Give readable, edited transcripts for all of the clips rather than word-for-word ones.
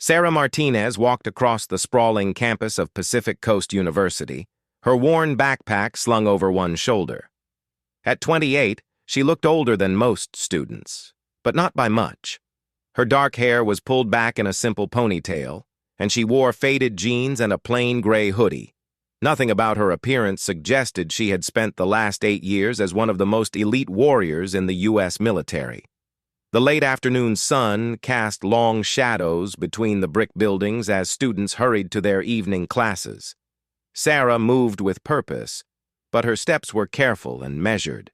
Sarah Martinez walked across the sprawling campus of Pacific Coast University, her worn backpack slung over one shoulder. At 28, she looked older than most students, but not by much. Her dark hair was pulled back in a simple ponytail, and she wore faded jeans and a plain gray hoodie. Nothing about her appearance suggested she had spent the last 8 years as one of the most elite warriors in the U.S. military. The late afternoon sun cast long shadows between the brick buildings as students hurried to their evening classes. Sarah moved with purpose, but her steps were careful and measured.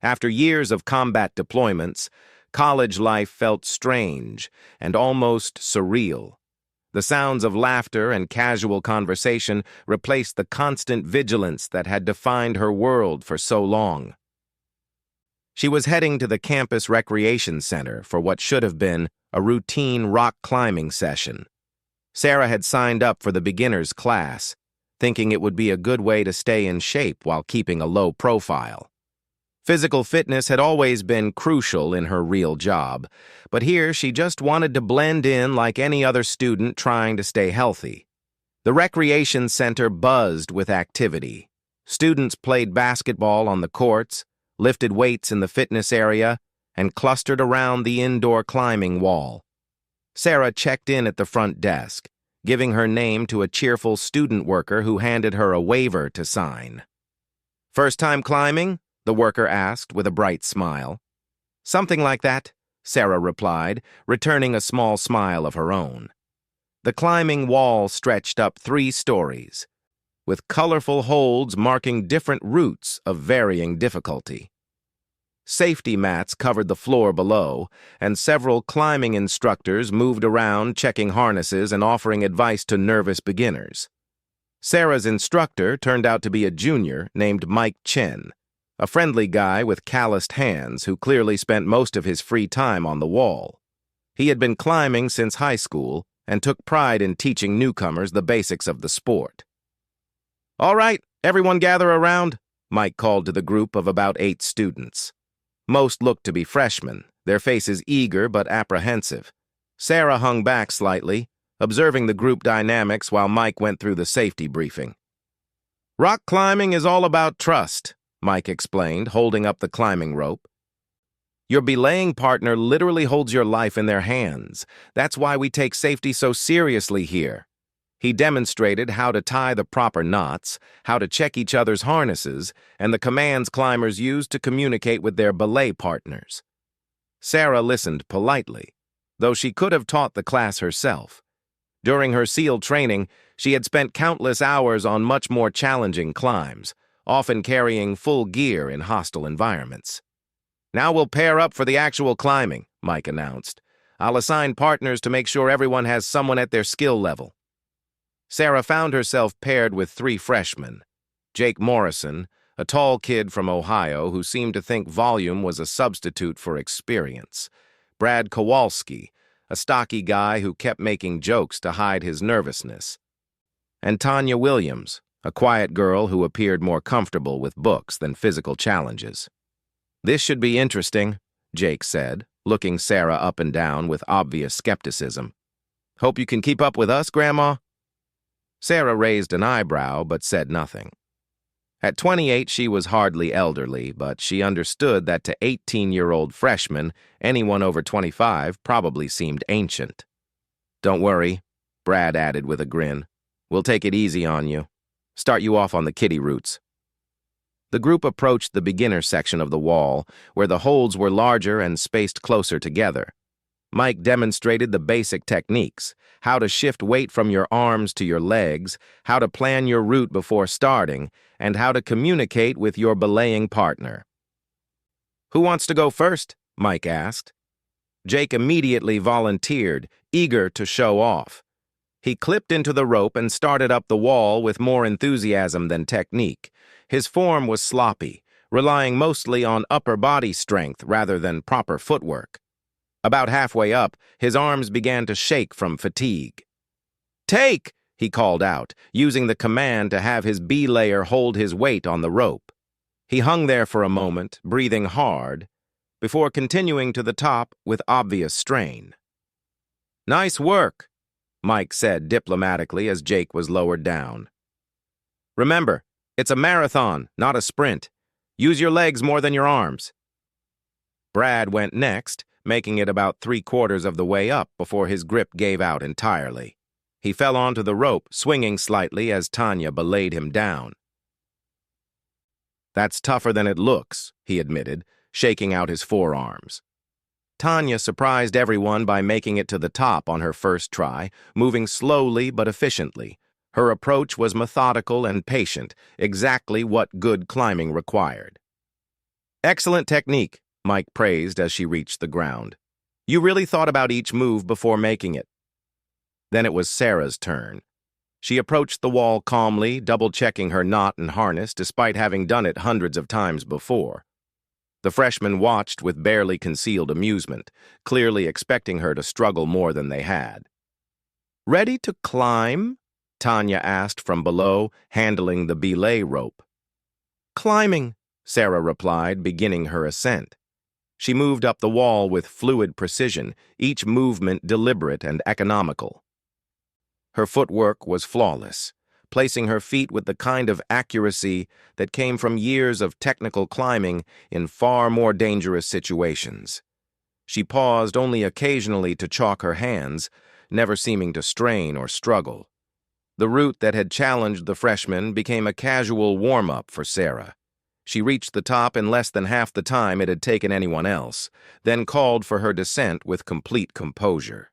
After years of combat deployments, college life felt strange and almost surreal. The sounds of laughter and casual conversation replaced the constant vigilance that had defined her world for so long. She was heading to the campus recreation center for what should have been a routine rock climbing session. Sarah had signed up for the beginner's class, thinking it would be a good way to stay in shape while keeping a low profile. Physical fitness had always been crucial in her real job, but here she just wanted to blend in like any other student trying to stay healthy. The recreation center buzzed with activity. Students played basketball on the courts, lifted weights in the fitness area, and clustered around the indoor climbing wall. Sarah checked in at the front desk, giving her name to a cheerful student worker who handed her a waiver to sign. "First time climbing?" the worker asked with a bright smile. "Something like that," Sarah replied, returning a small smile of her own. The climbing wall stretched up 3 stories, with colorful holds marking different routes of varying difficulty. Safety mats covered the floor below, and several climbing instructors moved around checking harnesses and offering advice to nervous beginners. Sarah's instructor turned out to be a junior named Mike Chen, a friendly guy with calloused hands who clearly spent most of his free time on the wall. He had been climbing since high school and took pride in teaching newcomers the basics of the sport. "All right, everyone gather around," Mike called to the group of about 8 students. Most looked to be freshmen, their faces eager but apprehensive. Sarah hung back slightly, observing the group dynamics while Mike went through the safety briefing. "Rock climbing is all about trust," Mike explained, holding up the climbing rope. "Your belaying partner literally holds your life in their hands. That's why we take safety so seriously here." He demonstrated how to tie the proper knots, how to check each other's harnesses, and the commands climbers used to communicate with their belay partners. Sarah listened politely, though she could have taught the class herself. During her SEAL training, she had spent countless hours on much more challenging climbs, often carrying full gear in hostile environments. "Now we'll pair up for the actual climbing," Mike announced. "I'll assign partners to make sure everyone has someone at their skill level." Sarah found herself paired with 3 freshmen. Jake Morrison, a tall kid from Ohio who seemed to think volume was a substitute for experience. Brad Kowalski, a stocky guy who kept making jokes to hide his nervousness. And Tanya Williams, a quiet girl who appeared more comfortable with books than physical challenges. "This should be interesting," Jake said, looking Sarah up and down with obvious skepticism. "Hope you can keep up with us, Grandma?" Sarah raised an eyebrow but said nothing. At 28, she was hardly elderly, but she understood that to 18-year-old freshmen, anyone over 25 probably seemed ancient. "Don't worry," Brad added with a grin. "We'll take it easy on you. Start you off on the kiddie routes." The group approached the beginner section of the wall, where the holds were larger and spaced closer together. Mike demonstrated the basic techniques, how to shift weight from your arms to your legs, how to plan your route before starting, and how to communicate with your belaying partner. "Who wants to go first?" Mike asked. Jake immediately volunteered, eager to show off. He clipped into the rope and started up the wall with more enthusiasm than technique. His form was sloppy, relying mostly on upper body strength rather than proper footwork. About halfway up, his arms began to shake from fatigue. "Take!" he called out, using the command to have his belayer hold his weight on the rope. He hung there for a moment, breathing hard, before continuing to the top with obvious strain. "Nice work," Mike said diplomatically as Jake was lowered down. Remember, it's a marathon, not a sprint. Use your legs more than your arms. Brad went next, making it about 3/4 of the way up before his grip gave out entirely. He fell onto the rope, swinging slightly as Tanya belayed him down. That's tougher than it looks, he admitted, shaking out his forearms. Tanya surprised everyone by making it to the top on her first try, moving slowly but efficiently. Her approach was methodical and patient, exactly what good climbing required. Excellent technique, Mike praised as she reached the ground. You really thought about each move before making it. Then it was Sarah's turn. She approached the wall calmly, double-checking her knot and harness despite having done it hundreds of times before. The freshmen watched with barely concealed amusement, clearly expecting her to struggle more than they had. Ready to climb? Tanya asked from below, handling the belay rope. Climbing, Sarah replied, beginning her ascent. She moved up the wall with fluid precision, each movement deliberate and economical. Her footwork was flawless, placing her feet with the kind of accuracy that came from years of technical climbing in far more dangerous situations. She paused only occasionally to chalk her hands, never seeming to strain or struggle. The route that had challenged the freshman became a casual warm-up for Sarah. She reached the top in less than half the time it had taken anyone else, then called for her descent with complete composure.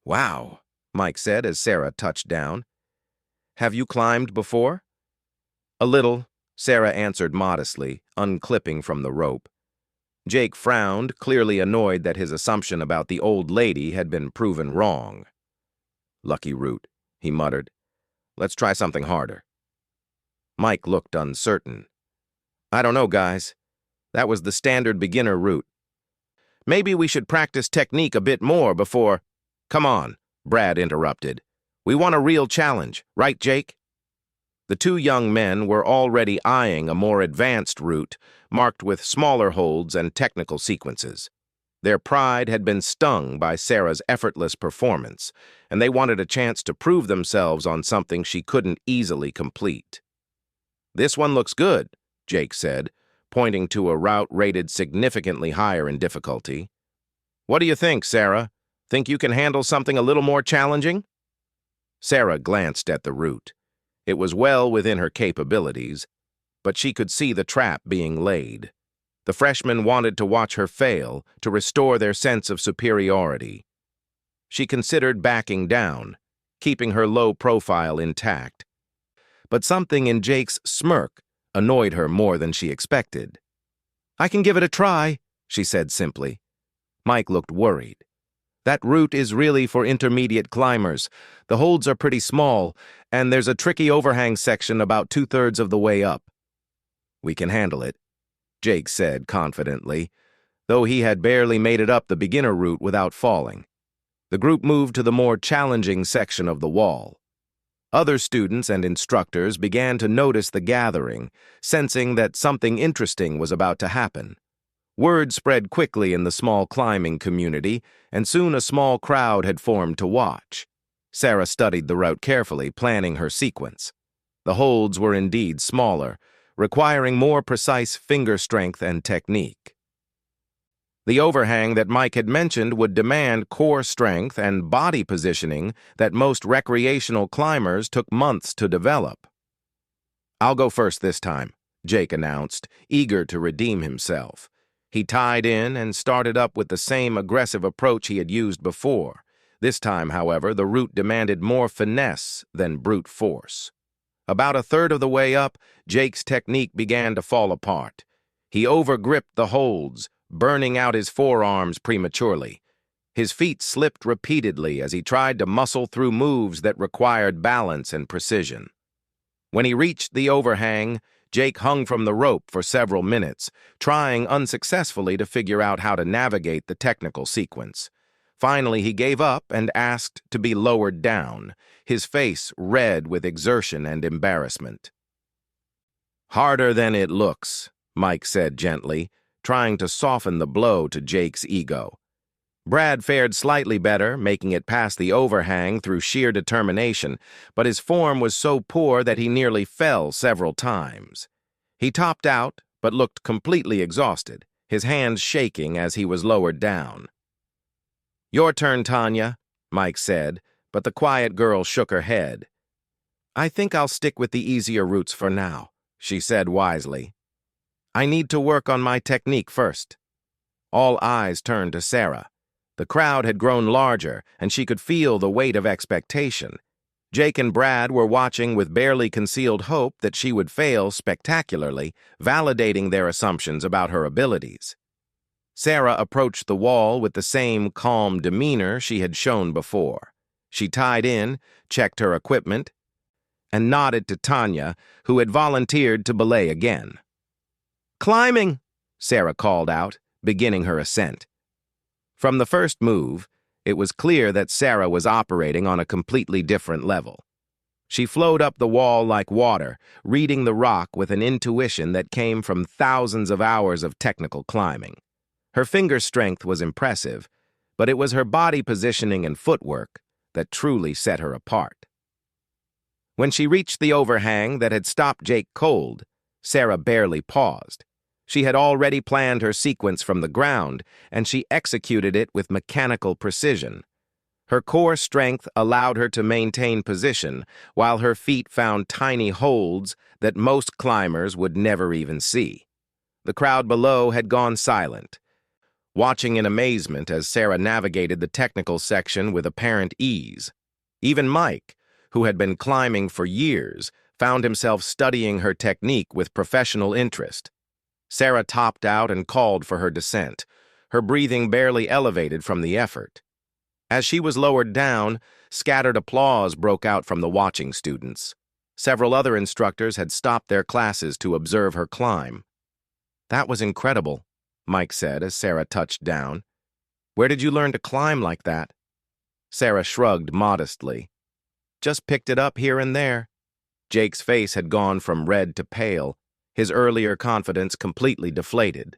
Wow, Mike said as Sarah touched down. Have you climbed before? A little, Sarah answered modestly, unclipping from the rope. Jake frowned, clearly annoyed that his assumption about the old lady had been proven wrong. Lucky route, he muttered. Let's try something harder. Mike looked uncertain. I don't know, guys. That was the standard beginner route. Maybe we should practice technique a bit more before— Come on, Brad interrupted. We want a real challenge, right, Jake? The two young men were already eyeing a more advanced route, marked with smaller holds and technical sequences. Their pride had been stung by Sarah's effortless performance, and they wanted a chance to prove themselves on something she couldn't easily complete. This one looks good, Jake said, pointing to a route rated significantly higher in difficulty. What do you think, Sarah? Think you can handle something a little more challenging? Sarah glanced at the route. It was well within her capabilities, but she could see the trap being laid. The freshmen wanted to watch her fail, to restore their sense of superiority. She considered backing down, keeping her low profile intact. But something in Jake's smirk annoyed her more than she expected. I can give it a try, she said simply. Mike looked worried. That route is really for intermediate climbers. The holds are pretty small, and there's a tricky overhang section about 2/3 of the way up. We can handle it, Jake said confidently, though he had barely made it up the beginner route without falling. The group moved to the more challenging section of the wall. Other students and instructors began to notice the gathering, sensing that something interesting was about to happen. Word spread quickly in the small climbing community, and soon a small crowd had formed to watch. Sarah studied the route carefully, planning her sequence. The holds were indeed smaller, requiring more precise finger strength and technique. The overhang that Mike had mentioned would demand core strength and body positioning that most recreational climbers took months to develop. I'll go first this time, Jake announced, eager to redeem himself. He tied in and started up with the same aggressive approach he had used before. This time, however, the route demanded more finesse than brute force. About 1/3 of the way up, Jake's technique began to fall apart. He overgripped the holds, burning out his forearms prematurely. His feet slipped repeatedly as he tried to muscle through moves that required balance and precision. When he reached the overhang, Jake hung from the rope for several minutes, trying unsuccessfully to figure out how to navigate the technical sequence. Finally, he gave up and asked to be lowered down, his face red with exertion and embarrassment. Harder than it looks, Mike said gently, trying to soften the blow to Jake's ego. Brad fared slightly better, making it past the overhang through sheer determination, but his form was so poor that he nearly fell several times. He topped out, but looked completely exhausted, his hands shaking as he was lowered down. "Your turn, Tanya," Mike said, but the quiet girl shook her head. "I think I'll stick with the easier routes for now," she said wisely. "I need to work on my technique first." All eyes turned to Sarah. The crowd had grown larger, and she could feel the weight of expectation. Jake and Brad were watching with barely concealed hope that she would fail spectacularly, validating their assumptions about her abilities. Sarah approached the wall with the same calm demeanor she had shown before. She tied in, checked her equipment, and nodded to Tanya, who had volunteered to belay again. "Climbing," Sarah called out, beginning her ascent. From the first move, it was clear that Sarah was operating on a completely different level. She flowed up the wall like water, reading the rock with an intuition that came from thousands of hours of technical climbing. Her finger strength was impressive, but it was her body positioning and footwork that truly set her apart. When she reached the overhang that had stopped Jake cold, Sarah barely paused. She had already planned her sequence from the ground, and she executed it with mechanical precision. Her core strength allowed her to maintain position, while her feet found tiny holds that most climbers would never even see. The crowd below had gone silent, watching in amazement as Sarah navigated the technical section with apparent ease. Even Mike, who had been climbing for years, found himself studying her technique with professional interest. Sarah topped out and called for her descent, her breathing barely elevated from the effort. As she was lowered down, scattered applause broke out from the watching students. Several other instructors had stopped their classes to observe her climb. "That was incredible," Mike said as Sarah touched down. "Where did you learn to climb like that?" Sarah shrugged modestly. "Just picked it up here and there." Jake's face had gone from red to pale, his earlier confidence completely deflated.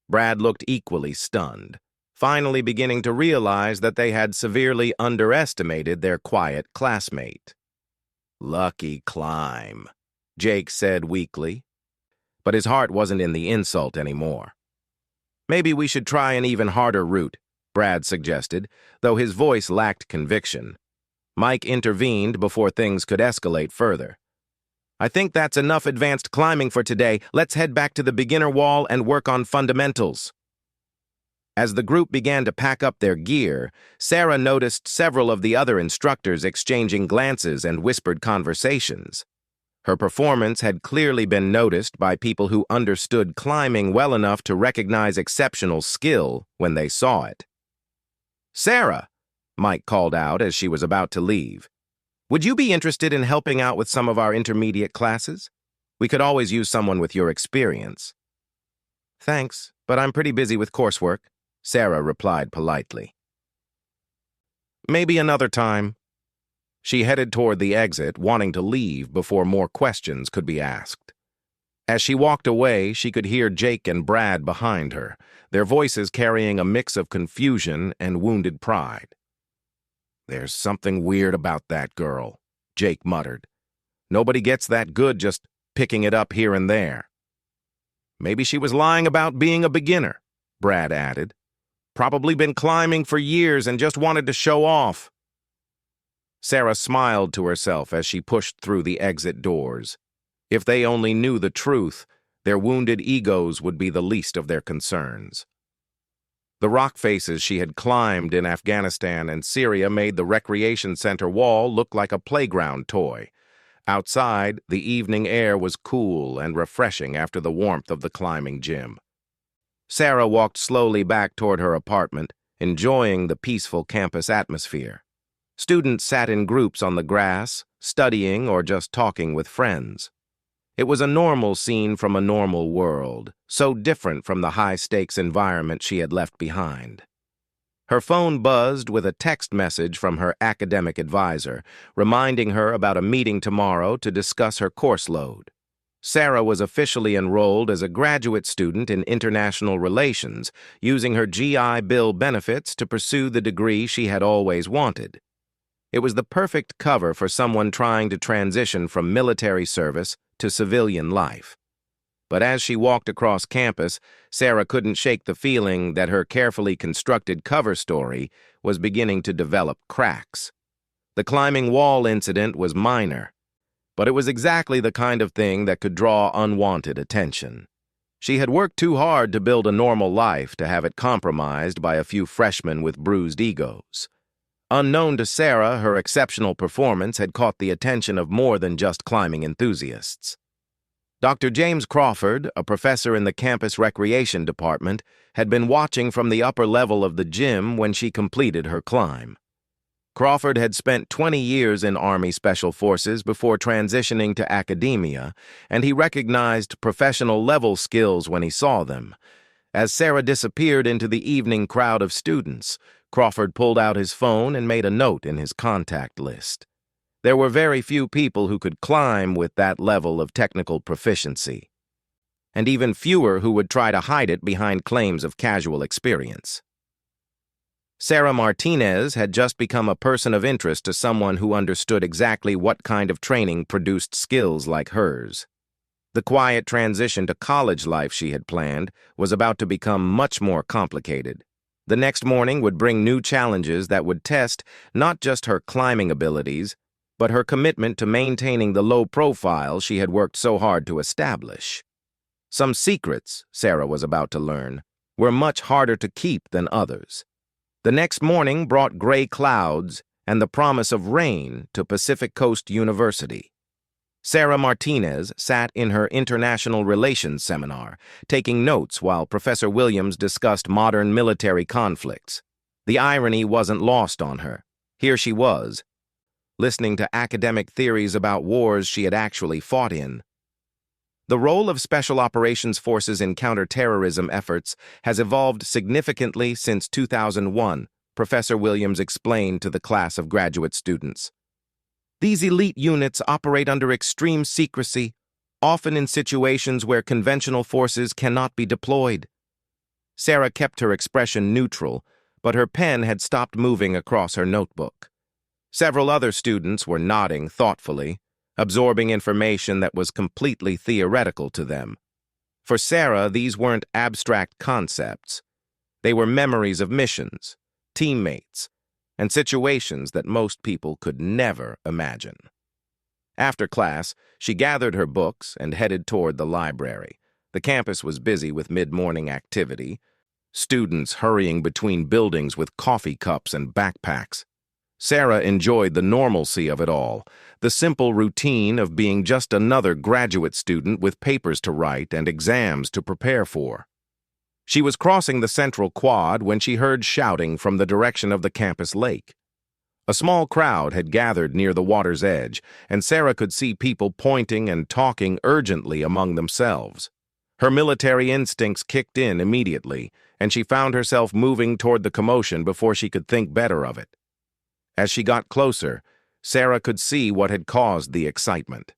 Brad looked equally stunned, finally beginning to realize that they had severely underestimated their quiet classmate. "Lucky climb," Jake said weakly, but his heart wasn't in the insult anymore. "Maybe we should try an even harder route," Brad suggested, though his voice lacked conviction. Mike intervened before things could escalate further. "I think that's enough advanced climbing for today. Let's head back to the beginner wall and work on fundamentals." As the group began to pack up their gear, Sarah noticed several of the other instructors exchanging glances and whispered conversations. Her performance had clearly been noticed by people who understood climbing well enough to recognize exceptional skill when they saw it. "Sarah," Mike called out as she was about to leave, "would you be interested in helping out with some of our intermediate classes? We could always use someone with your experience." "Thanks, but I'm pretty busy with coursework," Sarah replied politely. "Maybe another time." She headed toward the exit, wanting to leave before more questions could be asked. As she walked away, she could hear Jake and Brad behind her, their voices carrying a mix of confusion and wounded pride. "There's something weird about that girl," Jake muttered. "Nobody gets that good just picking it up here and there." "Maybe she was lying about being a beginner," Brad added. "Probably been climbing for years and just wanted to show off." Sarah smiled to herself as she pushed through the exit doors. If they only knew the truth, their wounded egos would be the least of their concerns. The rock faces she had climbed in Afghanistan and Syria made the recreation center wall look like a playground toy. Outside, the evening air was cool and refreshing after the warmth of the climbing gym. Sarah walked slowly back toward her apartment, enjoying the peaceful campus atmosphere. Students sat in groups on the grass, studying or just talking with friends. It was a normal scene from a normal world, so different from the high-stakes environment she had left behind. Her phone buzzed with a text message from her academic advisor, reminding her about a meeting tomorrow to discuss her course load. Sarah was officially enrolled as a graduate student in international relations, using her GI Bill benefits to pursue the degree she had always wanted. It was the perfect cover for someone trying to transition from military service to civilian life. But as she walked across campus, Sarah couldn't shake the feeling that her carefully constructed cover story was beginning to develop cracks. The climbing wall incident was minor, but it was exactly the kind of thing that could draw unwanted attention. She had worked too hard to build a normal life to have it compromised by a few freshmen with bruised egos. Unknown to Sarah, her exceptional performance had caught the attention of more than just climbing enthusiasts. Dr. James Crawford, a professor in the campus recreation department, had been watching from the upper level of the gym when she completed her climb. Crawford had spent 20 years in Army Special Forces before transitioning to academia, and he recognized professional-level skills when he saw them. As Sarah disappeared into the evening crowd of students, Crawford pulled out his phone and made a note in his contact list. There were very few people who could climb with that level of technical proficiency, and even fewer who would try to hide it behind claims of casual experience. Sarah Martinez had just become a person of interest to someone who understood exactly what kind of training produced skills like hers. The quiet transition to college life she had planned was about to become much more complicated. The next morning would bring new challenges that would test not just her climbing abilities, but her commitment to maintaining the low profile she had worked so hard to establish. Some secrets, Sarah was about to learn, were much harder to keep than others. The next morning brought gray clouds and the promise of rain to Pacific Coast University. Sarah Martinez sat in her international relations seminar, taking notes while Professor Williams discussed modern military conflicts. The irony wasn't lost on her. Here she was, listening to academic theories about wars she had actually fought in. The role of Special Operations Forces in counterterrorism efforts has evolved significantly since 2001, Professor Williams explained to the class of graduate students. These elite units operate under extreme secrecy, often in situations where conventional forces cannot be deployed. Sarah kept her expression neutral, but her pen had stopped moving across her notebook. Several other students were nodding thoughtfully, absorbing information that was completely theoretical to them. For Sarah, these weren't abstract concepts. They were memories of missions, teammates, and situations that most people could never imagine. After class, she gathered her books and headed toward the library. The campus was busy with mid-morning activity, students hurrying between buildings with coffee cups and backpacks. Sarah enjoyed the normalcy of it all, the simple routine of being just another graduate student with papers to write and exams to prepare for. She was crossing the central quad when she heard shouting from the direction of the campus lake. A small crowd had gathered near the water's edge, and Sarah could see people pointing and talking urgently among themselves. Her military instincts kicked in immediately, and she found herself moving toward the commotion before she could think better of it. As she got closer, Sarah could see what had caused the excitement.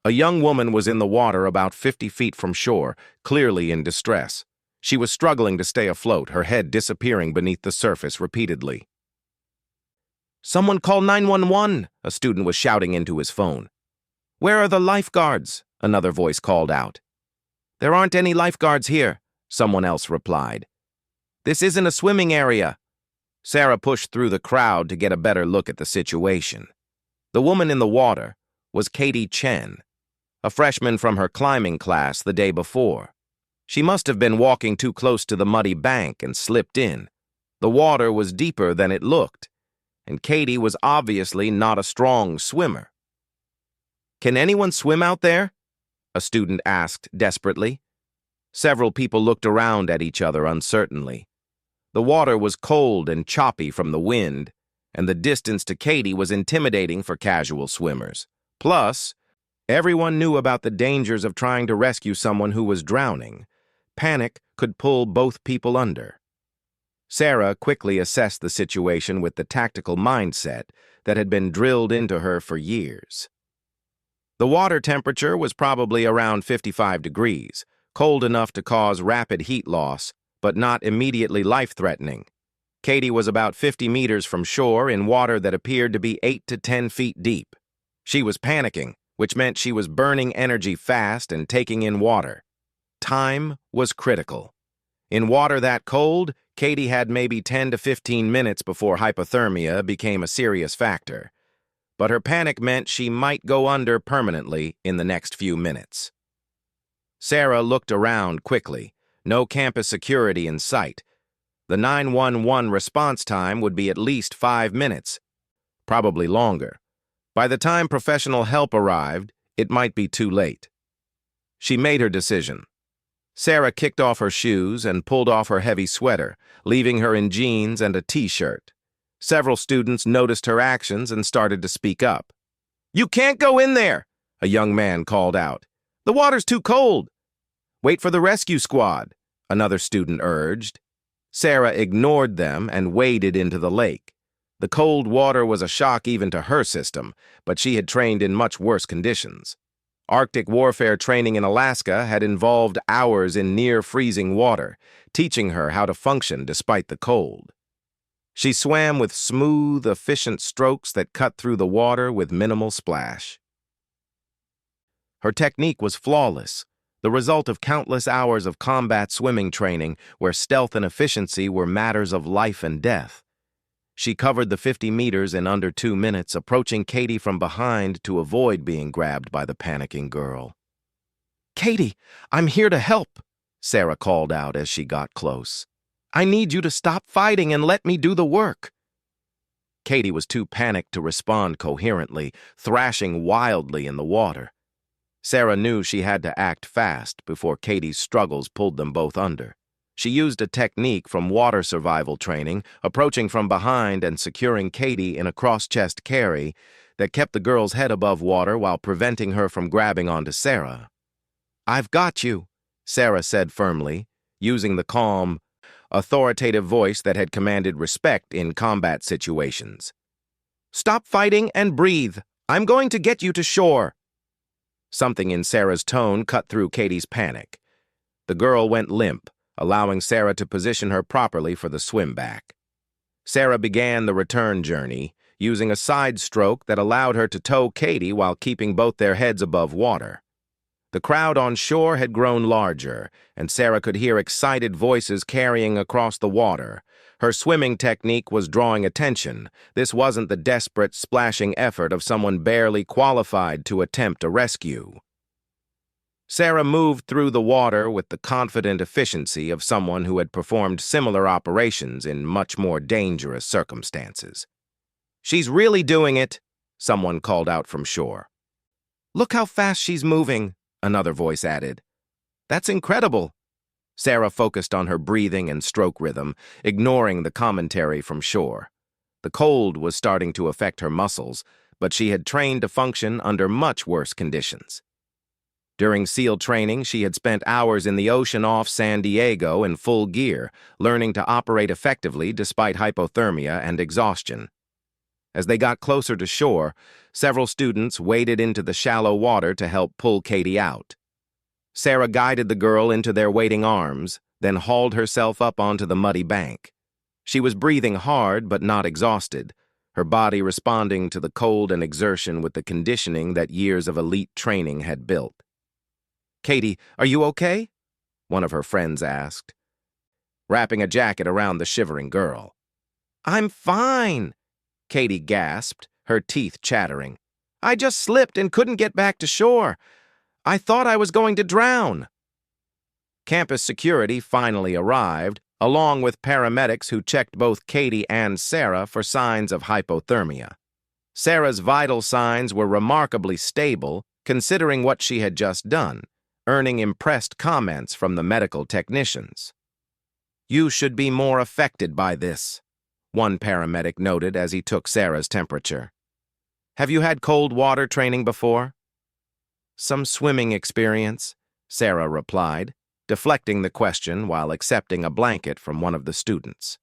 A young woman was in the water about 50 feet from shore, clearly in distress. She was struggling to stay afloat, her head disappearing beneath the surface repeatedly. "Someone call 911!" a student was shouting into his phone. "Where are the lifeguards?" another voice called out. "There aren't any lifeguards here," someone else replied. "This isn't a swimming area." Sarah pushed through the crowd to get a better look at the situation. The woman in the water was Katie Chen, a freshman from her climbing class the day before. She must have been walking too close to the muddy bank and slipped in. The water was deeper than it looked, and Katie was obviously not a strong swimmer. "Can anyone swim out there?" a student asked desperately. Several people looked around at each other uncertainly. The water was cold and choppy from the wind, and the distance to Katie was intimidating for casual swimmers. Plus, everyone knew about the dangers of trying to rescue someone who was drowning. Panic could pull both people under. Sarah quickly assessed the situation with the tactical mindset that had been drilled into her for years. The water temperature was probably around 55 degrees, cold enough to cause rapid heat loss, but not immediately life-threatening. Katie was about 50 meters from shore in water that appeared to be 8 to 10 feet deep. She was panicking, which meant she was burning energy fast and taking in water. Time was critical. In water that cold, Katie had maybe 10 to 15 minutes before hypothermia became a serious factor. But her panic meant she might go under permanently in the next few minutes. Sarah looked around quickly. No campus security in sight. The 911 response time would be at least 5 minutes, probably longer. By the time professional help arrived, it might be too late. She made her decision. Sarah kicked off her shoes and pulled off her heavy sweater, leaving her in jeans and a t-shirt. Several students noticed her actions and started to speak up. "You can't go in there," a young man called out. "The water's too cold." "Wait for the rescue squad," another student urged. Sarah ignored them and waded into the lake. The cold water was a shock even to her system, but she had trained in much worse conditions. Arctic warfare training in Alaska had involved hours in near-freezing water, teaching her how to function despite the cold. She swam with smooth, efficient strokes that cut through the water with minimal splash. Her technique was flawless, the result of countless hours of combat swimming training where stealth and efficiency were matters of life and death. She covered the 50 meters in under 2 minutes, approaching Katie from behind to avoid being grabbed by the panicking girl. "Katie, I'm here to help," Sarah called out as she got close. "I need you to stop fighting and let me do the work." Katie was too panicked to respond coherently, thrashing wildly in the water. Sarah knew she had to act fast before Katie's struggles pulled them both under. She used a technique from water survival training, approaching from behind and securing Katie in a cross-chest carry that kept the girl's head above water while preventing her from grabbing onto Sarah. "I've got you," Sarah said firmly, using the calm, authoritative voice that had commanded respect in combat situations. "Stop fighting and breathe. I'm going to get you to shore." Something in Sarah's tone cut through Katie's panic. The girl went limp, allowing Sarah to position her properly for the swim back. Sarah began the return journey, using a side stroke that allowed her to tow Katie while keeping both their heads above water. The crowd on shore had grown larger, and Sarah could hear excited voices carrying across the water. Her swimming technique was drawing attention. This wasn't the desperate, splashing effort of someone barely qualified to attempt a rescue. Sarah moved through the water with the confident efficiency of someone who had performed similar operations in much more dangerous circumstances. "She's really doing it," someone called out from shore. "Look how fast she's moving," another voice added. "That's incredible." Sarah focused on her breathing and stroke rhythm, ignoring the commentary from shore. The cold was starting to affect her muscles, but she had trained to function under much worse conditions. During SEAL training, she had spent hours in the ocean off San Diego in full gear, learning to operate effectively despite hypothermia and exhaustion. As they got closer to shore, several students waded into the shallow water to help pull Katie out. Sarah guided the girl into their waiting arms, then hauled herself up onto the muddy bank. She was breathing hard but not exhausted, her body responding to the cold and exertion with the conditioning that years of elite training had built. "Katie, are you okay?" one of her friends asked, wrapping a jacket around the shivering girl. "I'm fine," Katie gasped, her teeth chattering. "I just slipped and couldn't get back to shore. I thought I was going to drown." Campus security finally arrived, along with paramedics who checked both Katie and Sarah for signs of hypothermia. Sarah's vital signs were remarkably stable, considering what she had just done, earning impressed comments from the medical technicians. "You should be more affected by this," one paramedic noted as he took Sarah's temperature. "Have you had cold water training before?" "Some swimming experience," Sarah replied, deflecting the question while accepting a blanket from one of the students.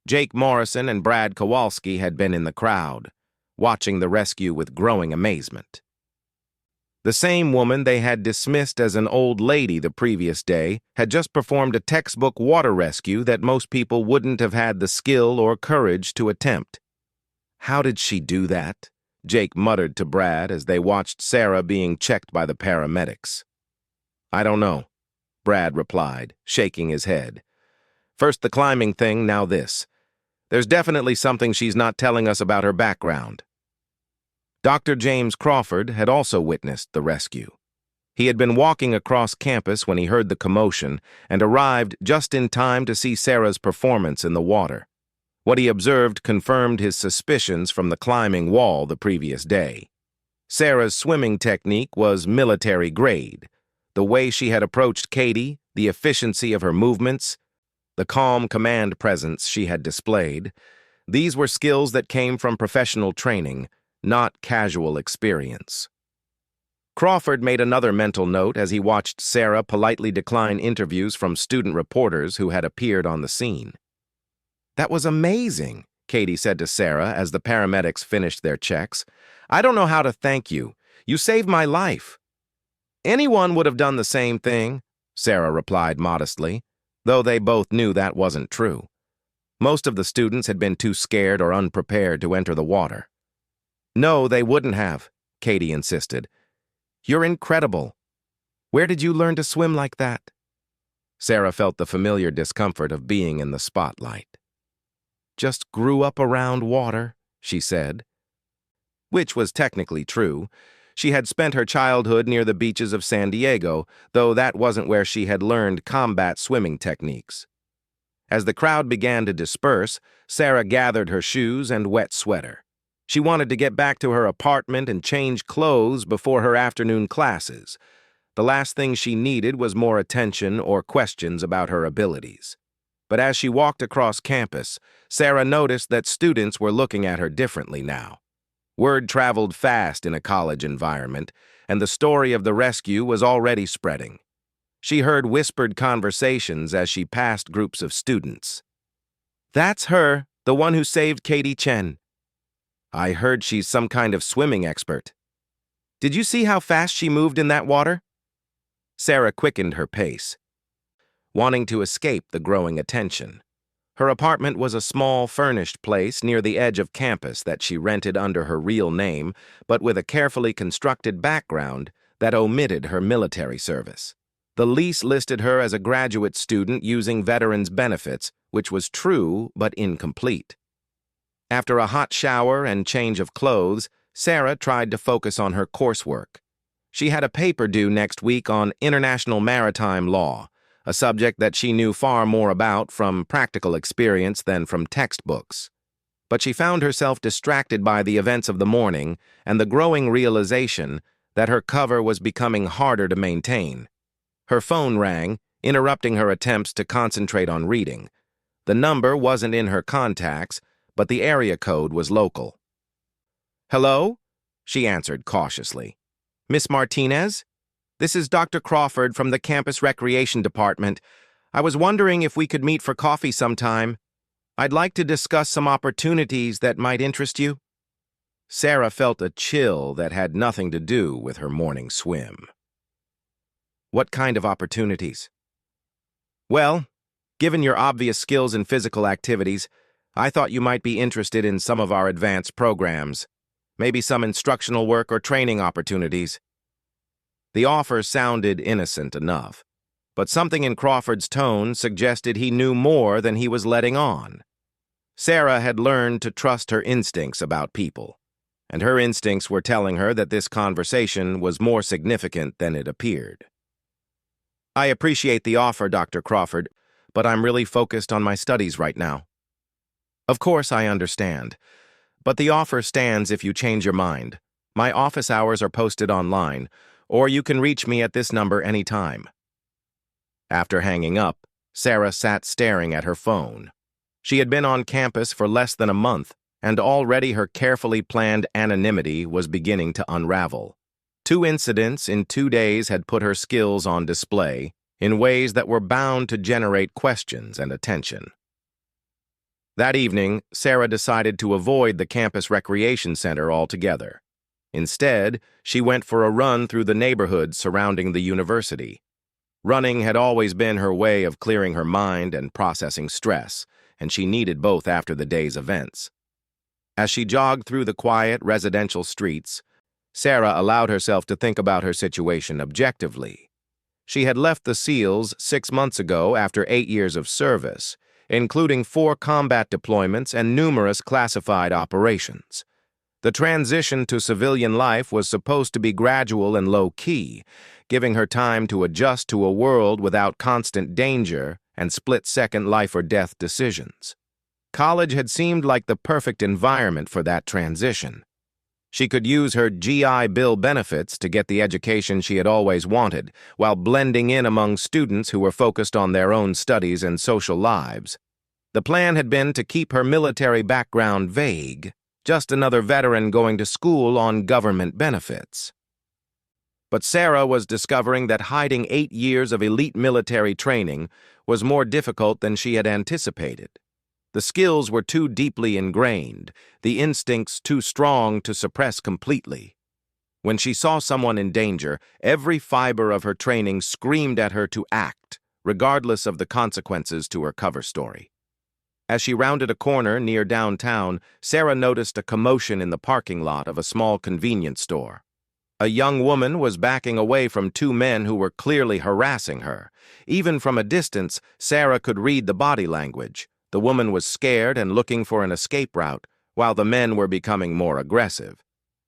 Jake Morrison and Brad Kowalski had been in the crowd, watching the rescue with growing amazement. The same woman they had dismissed as an old lady the previous day had just performed a textbook water rescue that most people wouldn't have had the skill or courage to attempt. "How did she do that?" Jake muttered to Brad as they watched Sarah being checked by the paramedics. "I don't know," Brad replied, shaking his head. "First the climbing thing, now this. There's definitely something she's not telling us about her background." Dr. James Crawford had also witnessed the rescue. He had been walking across campus when he heard the commotion and arrived just in time to see Sarah's performance in the water. What he observed confirmed his suspicions from the climbing wall the previous day. Sarah's swimming technique was military grade. The way she had approached Katie, the efficiency of her movements, the calm command presence she had displayed, these were skills that came from professional training, not casual experience. Crawford made another mental note as he watched Sarah politely decline interviews from student reporters who had appeared on the scene. "That was amazing," Katie said to Sarah as the paramedics finished their checks. "I don't know how to thank you. You saved my life." "Anyone would have done the same thing," Sarah replied modestly, though they both knew that wasn't true. Most of the students had been too scared or unprepared to enter the water. "No, they wouldn't have," Katie insisted. "You're incredible. Where did you learn to swim like that?" Sarah felt the familiar discomfort of being in the spotlight. "Just grew up around water," she said. Which was technically true. She had spent her childhood near the beaches of San Diego, though that wasn't where she had learned combat swimming techniques. As the crowd began to disperse, Sarah gathered her shoes and wet sweater. She wanted to get back to her apartment and change clothes before her afternoon classes. The last thing she needed was more attention or questions about her abilities. But as she walked across campus, Sarah noticed that students were looking at her differently now. Word traveled fast in a college environment, and the story of the rescue was already spreading. She heard whispered conversations as she passed groups of students. "That's her, the one who saved Katie Chen. I heard she's some kind of swimming expert. Did you see how fast she moved in that water?" Sarah quickened her pace, wanting to escape the growing attention. Her apartment was a small, furnished place near the edge of campus that she rented under her real name, but with a carefully constructed background that omitted her military service. The lease listed her as a graduate student using veterans' benefits, which was true but incomplete. After a hot shower and change of clothes, Sarah tried to focus on her coursework. She had a paper due next week on international maritime law, a subject that she knew far more about from practical experience than from textbooks. But she found herself distracted by the events of the morning and the growing realization that her cover was becoming harder to maintain. Her phone rang, interrupting her attempts to concentrate on reading. The number wasn't in her contacts, but the area code was local. "Hello?" she answered cautiously. "Miss Martinez? This is Dr. Crawford from the Campus Recreation Department. I was wondering if we could meet for coffee sometime. I'd like to discuss some opportunities that might interest you." Sarah felt a chill that had nothing to do with her morning swim. "What kind of opportunities?" "Well, given your obvious skills in physical activities, I thought you might be interested in some of our advanced programs. Maybe some instructional work or training opportunities." The offer sounded innocent enough, but something in Crawford's tone suggested he knew more than he was letting on. Sarah had learned to trust her instincts about people, and her instincts were telling her that this conversation was more significant than it appeared. "I appreciate the offer, Dr. Crawford, but I'm really focused on my studies right now." "Of course I understand, but the offer stands if you change your mind. My office hours are posted online, or you can reach me at this number anytime." After hanging up, Sarah sat staring at her phone. She had been on campus for less than a month, and already her carefully planned anonymity was beginning to unravel. 2 incidents in 2 days had put her skills on display in ways that were bound to generate questions and attention. That evening, Sarah decided to avoid the campus recreation center altogether. Instead, she went for a run through the neighborhood surrounding the university. Running had always been her way of clearing her mind and processing stress, and she needed both after the day's events. As she jogged through the quiet residential streets, Sarah allowed herself to think about her situation objectively. She had left the SEALs 6 months ago after 8 years of service, including 4 combat deployments and numerous classified operations. The transition to civilian life was supposed to be gradual and low-key, giving her time to adjust to a world without constant danger and split-second life-or-death decisions. College had seemed like the perfect environment for that transition. She could use her GI Bill benefits to get the education she had always wanted, while blending in among students who were focused on their own studies and social lives. The plan had been to keep her military background vague, just another veteran going to school on government benefits. But Sarah was discovering that hiding 8 years of elite military training was more difficult than she had anticipated. The skills were too deeply ingrained, the instincts too strong to suppress completely. When she saw someone in danger, every fiber of her training screamed at her to act, regardless of the consequences to her cover story. As she rounded a corner near downtown, Sarah noticed a commotion in the parking lot of a small convenience store. A young woman was backing away from 2 men who were clearly harassing her. Even from a distance, Sarah could read the body language. The woman was scared and looking for an escape route, while the men were becoming more aggressive.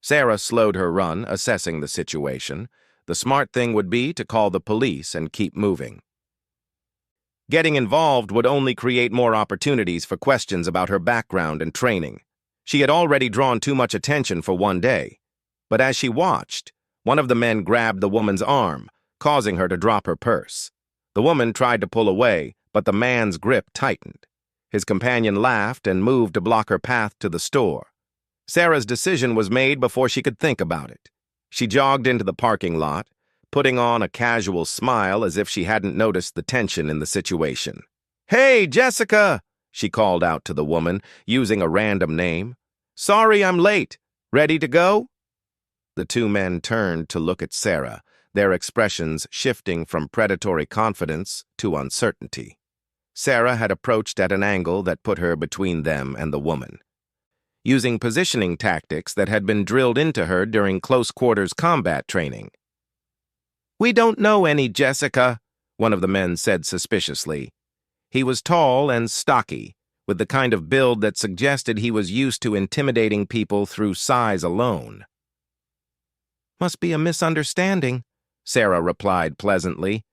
Sarah slowed her run, assessing the situation. The smart thing would be to call the police and keep moving. Getting involved would only create more opportunities for questions about her background and training. She had already drawn too much attention for one day. But as she watched, one of the men grabbed the woman's arm, causing her to drop her purse. The woman tried to pull away, but the man's grip tightened. His companion laughed and moved to block her path to the store. Sarah's decision was made before she could think about it. She jogged into the parking lot, putting on a casual smile as if she hadn't noticed the tension in the situation. "Hey, Jessica!" she called out to the woman, using a random name. "Sorry I'm late. Ready to go?" The 2 men turned to look at Sarah, their expressions shifting from predatory confidence to uncertainty. Sarah had approached at an angle that put her between them and the woman. Using positioning tactics that had been drilled into her during close-quarters combat training. "We don't know any, Jessica," one of the men said suspiciously. He was tall and stocky, with the kind of build that suggested he was used to intimidating people through size alone. "Must be a misunderstanding," Sarah replied pleasantly,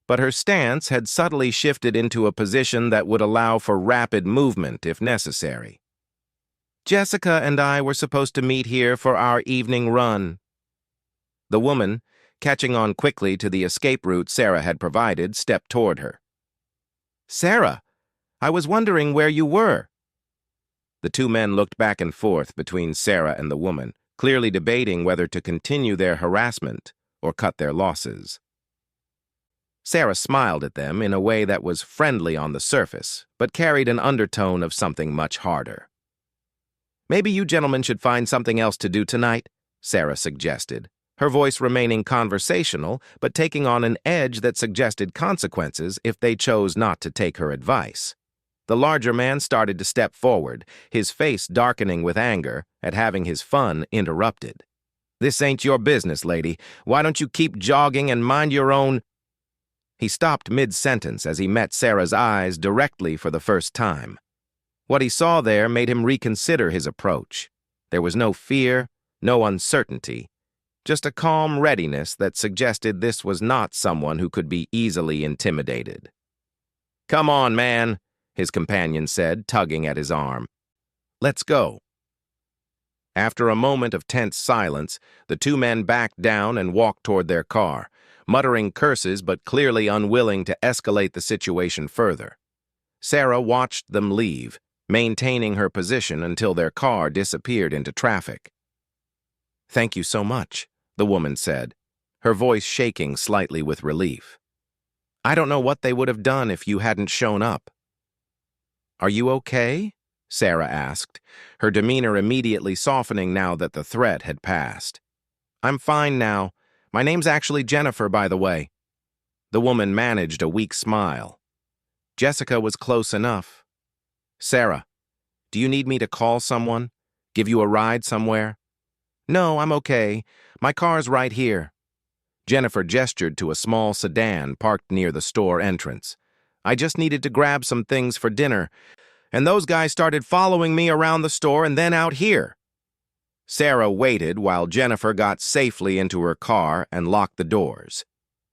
but her stance had subtly shifted into a position that would allow for rapid movement if necessary. "Jessica and I were supposed to meet here for our evening run." The woman, catching on quickly to the escape route Sarah had provided, stepped toward her. "Sarah, I was wondering where you were." The 2 men looked back and forth between Sarah and the woman, clearly debating whether to continue their harassment or cut their losses. Sarah smiled at them in a way that was friendly on the surface, but carried an undertone of something much harder. "Maybe you gentlemen should find something else to do tonight," Sarah suggested, her voice remaining conversational but taking on an edge that suggested consequences if they chose not to take her advice. The larger man started to step forward, his face darkening with anger at having his fun interrupted. "This ain't your business, lady. Why don't you keep jogging and mind your own—" He stopped mid-sentence as he met Sarah's eyes directly for the first time. What he saw there made him reconsider his approach. There was no fear, no uncertainty, just a calm readiness that suggested this was not someone who could be easily intimidated. "Come on, man," his companion said, tugging at his arm. "Let's go." After a moment of tense silence, the 2 men backed down and walked toward their car, muttering curses but clearly unwilling to escalate the situation further. Sarah watched them leave, maintaining her position until their car disappeared into traffic. "Thank you so much," the woman said, her voice shaking slightly with relief. "I don't know what they would have done if you hadn't shown up." "Are you okay?" Sarah asked, her demeanor immediately softening now that the threat had passed. I'm fine now. My name's actually Jennifer, by the way. The woman managed a weak smile. Jessica was close enough. Sarah, do you need me to call someone? Give you a ride somewhere? No, I'm okay. My car's right here. Jennifer gestured to a small sedan parked near the store entrance. I just needed to grab some things for dinner, and those guys started following me around the store and then out here. Sarah waited while Jennifer got safely into her car and locked the doors.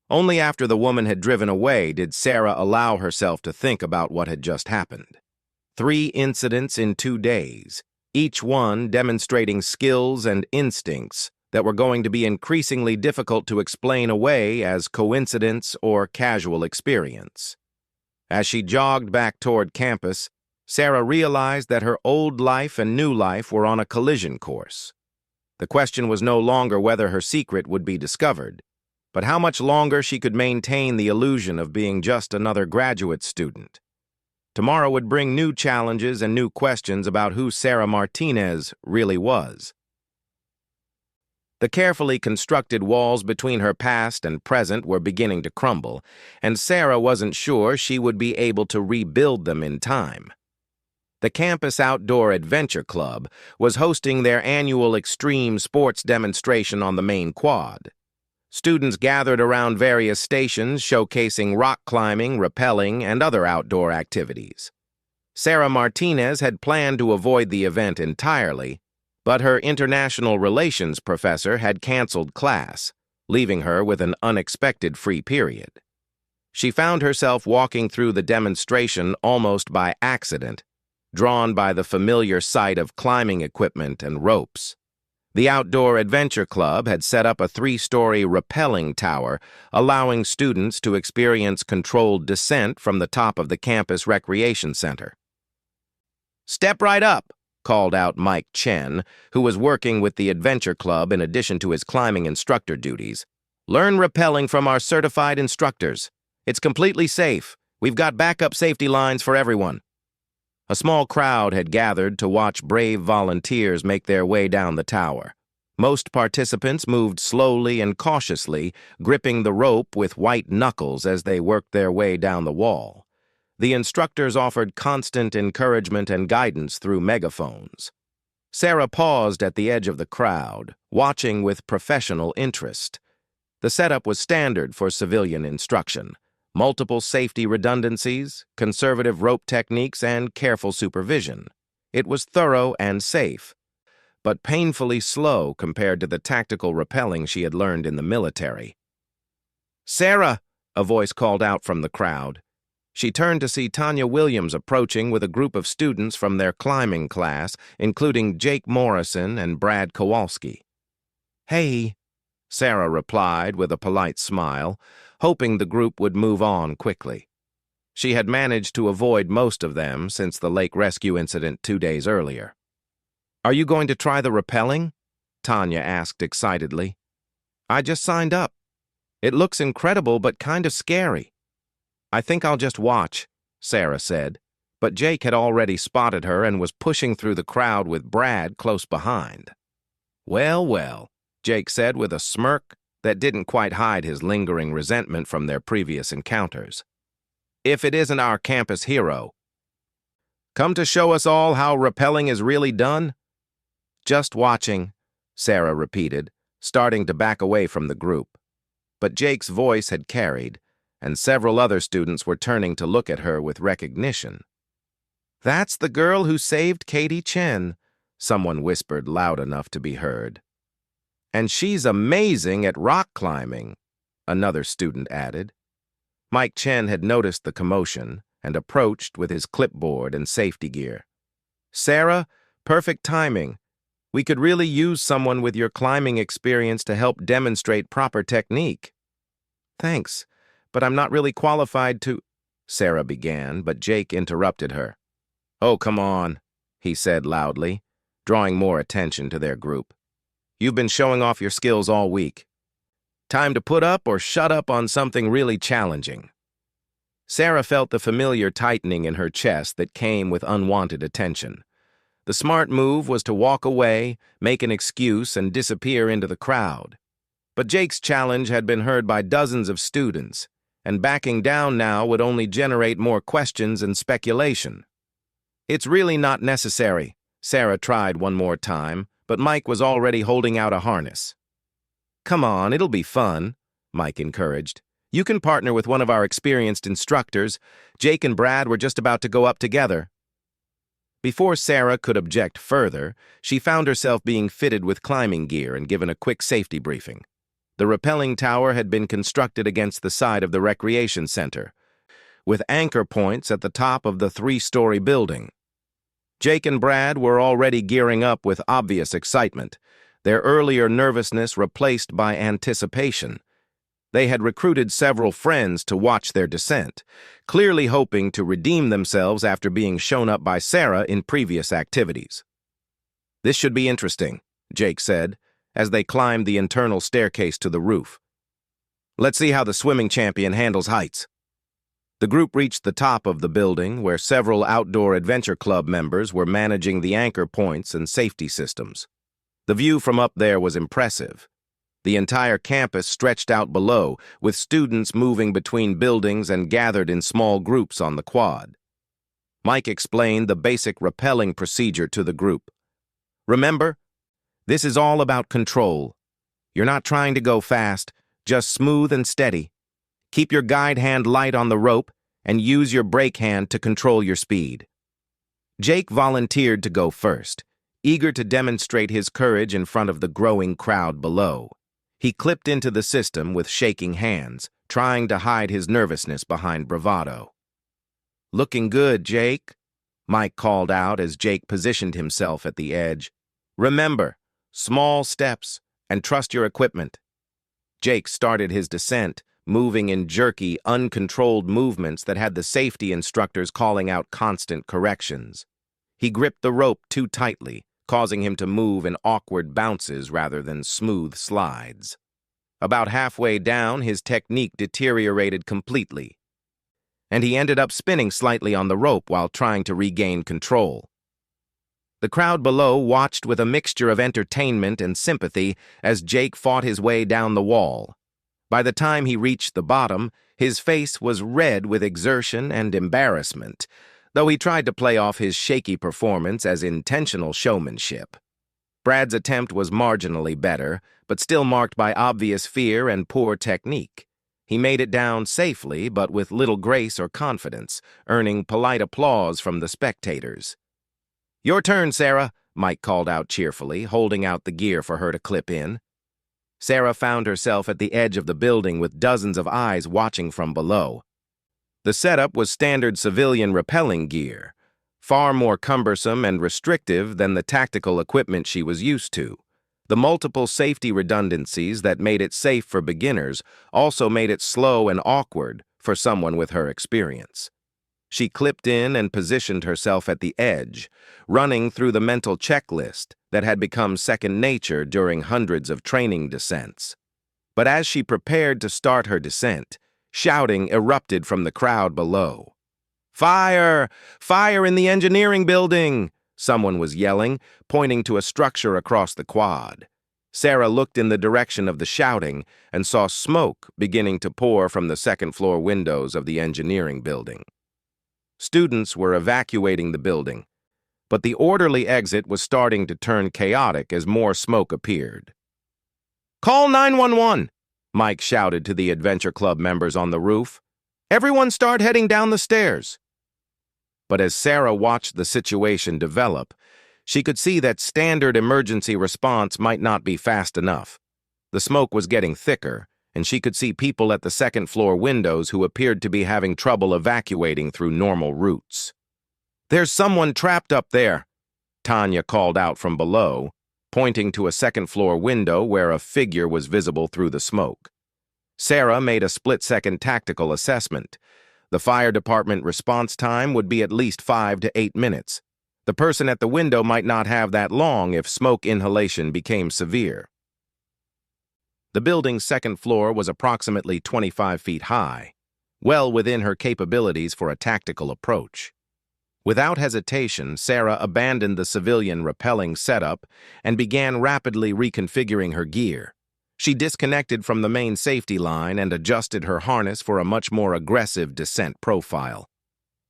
Only after the woman had driven away did Sarah allow herself to think about what had just happened. 3 incidents in 2 days, each one demonstrating skills and instincts that were going to be increasingly difficult to explain away as coincidence or casual experience. As she jogged back toward campus, Sarah realized that her old life and new life were on a collision course. The question was no longer whether her secret would be discovered, but how much longer she could maintain the illusion of being just another graduate student. Tomorrow would bring new challenges and new questions about who Sarah Martinez really was. The carefully constructed walls between her past and present were beginning to crumble, and Sarah wasn't sure she would be able to rebuild them in time. The Campus Outdoor Adventure Club was hosting their annual extreme sports demonstration on the main quad. Students gathered around various stations showcasing rock climbing, rappelling, and other outdoor activities. Sarah Martinez had planned to avoid the event entirely, but her international relations professor had canceled class, leaving her with an unexpected free period. She found herself walking through the demonstration almost by accident, drawn by the familiar sight of climbing equipment and ropes. The Outdoor Adventure Club had set up a 3-story rappelling tower, allowing students to experience controlled descent from the top of the campus recreation center. "Step right up," called out Mike Chen, who was working with the Adventure Club in addition to his climbing instructor duties. "Learn rappelling from our certified instructors. It's completely safe. We've got backup safety lines for everyone." A small crowd had gathered to watch brave volunteers make their way down the tower. Most participants moved slowly and cautiously, gripping the rope with white knuckles as they worked their way down the wall. The instructors offered constant encouragement and guidance through megaphones. Sarah paused at the edge of the crowd, watching with professional interest. The setup was standard for civilian instruction. Multiple safety redundancies, conservative rope techniques, and careful supervision. It was thorough and safe, but painfully slow compared to the tactical rappelling she had learned in the military. "Sarah!" a voice called out from the crowd. She turned to see Tanya Williams approaching with a group of students from their climbing class, including Jake Morrison and Brad Kowalski. "Hey," Sarah replied with a polite smile, hoping the group would move on quickly. She had managed to avoid most of them since the lake rescue incident 2 days earlier. "Are you going to try the rappelling?" Tanya asked excitedly. "I just signed up. It looks incredible but kind of scary." "I think I'll just watch," Sarah said, but Jake had already spotted her and was pushing through the crowd with Brad close behind. "Well, well," Jake said with a smirk that didn't quite hide his lingering resentment from their previous encounters. "If it isn't our campus hero. Come to show us all how rappelling is really done?" "Just watching," Sarah repeated, starting to back away from the group. But Jake's voice had carried, and several other students were turning to look at her with recognition. "That's the girl who saved Katie Chen," someone whispered loud enough to be heard. "And she's amazing at rock climbing," another student added. Mike Chen had noticed the commotion and approached with his clipboard and safety gear. "Sarah, perfect timing. We could really use someone with your climbing experience to help demonstrate proper technique." "Thanks, but I'm not really qualified to—" Sarah began, but Jake interrupted her. "Oh, come on," he said loudly, drawing more attention to their group. "You've been showing off your skills all week. Time to put up or shut up on something really challenging." Sarah felt the familiar tightening in her chest that came with unwanted attention. The smart move was to walk away, make an excuse, and disappear into the crowd. But Jake's challenge had been heard by dozens of students, and backing down now would only generate more questions and speculation. "It's really not necessary," Sarah tried one more time, but Mike was already holding out a harness. "Come on, it'll be fun," Mike encouraged. "You can partner with one of our experienced instructors. Jake and Brad were just about to go up together." Before Sarah could object further, she found herself being fitted with climbing gear and given a quick safety briefing. The rappelling tower had been constructed against the side of the recreation center, with anchor points at the top of the 3-story building. Jake and Brad were already gearing up with obvious excitement, their earlier nervousness replaced by anticipation. They had recruited several friends to watch their descent, clearly hoping to redeem themselves after being shown up by Sarah in previous activities. "This should be interesting," Jake said, as they climbed the internal staircase to the roof. "Let's see how the swimming champion handles heights." The group reached the top of the building, where several outdoor adventure club members were managing the anchor points and safety systems. The view from up there was impressive. The entire campus stretched out below, with students moving between buildings and gathered in small groups on the quad. Mike explained the basic rappelling procedure to the group. "Remember, this is all about control. You're not trying to go fast, just smooth and steady. Keep your guide hand light on the rope and use your brake hand to control your speed." Jake volunteered to go first, eager to demonstrate his courage in front of the growing crowd below. He clipped into the system with shaking hands, trying to hide his nervousness behind bravado. "Looking good, Jake," Mike called out as Jake positioned himself at the edge. "Remember, small steps, and trust your equipment." Jake started his descent, moving in jerky, uncontrolled movements that had the safety instructors calling out constant corrections. He gripped the rope too tightly, causing him to move in awkward bounces rather than smooth slides. About halfway down, his technique deteriorated completely, and he ended up spinning slightly on the rope while trying to regain control. The crowd below watched with a mixture of entertainment and sympathy as Jake fought his way down the wall. By the time he reached the bottom, his face was red with exertion and embarrassment, though he tried to play off his shaky performance as intentional showmanship. Brad's attempt was marginally better, but still marked by obvious fear and poor technique. He made it down safely, but with little grace or confidence, earning polite applause from the spectators. "Your turn, Sarah," Mike called out cheerfully, holding out the gear for her to clip in. Sarah found herself at the edge of the building with dozens of eyes watching from below. The setup was standard civilian rappelling gear, far more cumbersome and restrictive than the tactical equipment she was used to. The multiple safety redundancies that made it safe for beginners also made it slow and awkward for someone with her experience. She clipped in and positioned herself at the edge, running through the mental checklist that had become second nature during hundreds of training descents. But as she prepared to start her descent, shouting erupted from the crowd below. "Fire! Fire in the engineering building!" someone was yelling, pointing to a structure across the quad. Sarah looked in the direction of the shouting and saw smoke beginning to pour from the second-floor windows of the engineering building. Students were evacuating the building, but the orderly exit was starting to turn chaotic as more smoke appeared. "Call 911!" Mike shouted to the Adventure Club members on the roof. "Everyone start heading down the stairs." But as Sarah watched the situation develop, she could see that standard emergency response might not be fast enough. The smoke was getting thicker, and she could see people at the second-floor windows who appeared to be having trouble evacuating through normal routes. "There's someone trapped up there," Tanya called out from below, pointing to a second-floor window where a figure was visible through the smoke. Sarah made a split-second tactical assessment. The fire department response time would be at least 5 to 8 minutes. The person at the window might not have that long if smoke inhalation became severe. The building's second floor was approximately 25 feet high, well within her capabilities for a tactical approach. Without hesitation, Sarah abandoned the civilian rappelling setup and began rapidly reconfiguring her gear. She disconnected from the main safety line and adjusted her harness for a much more aggressive descent profile.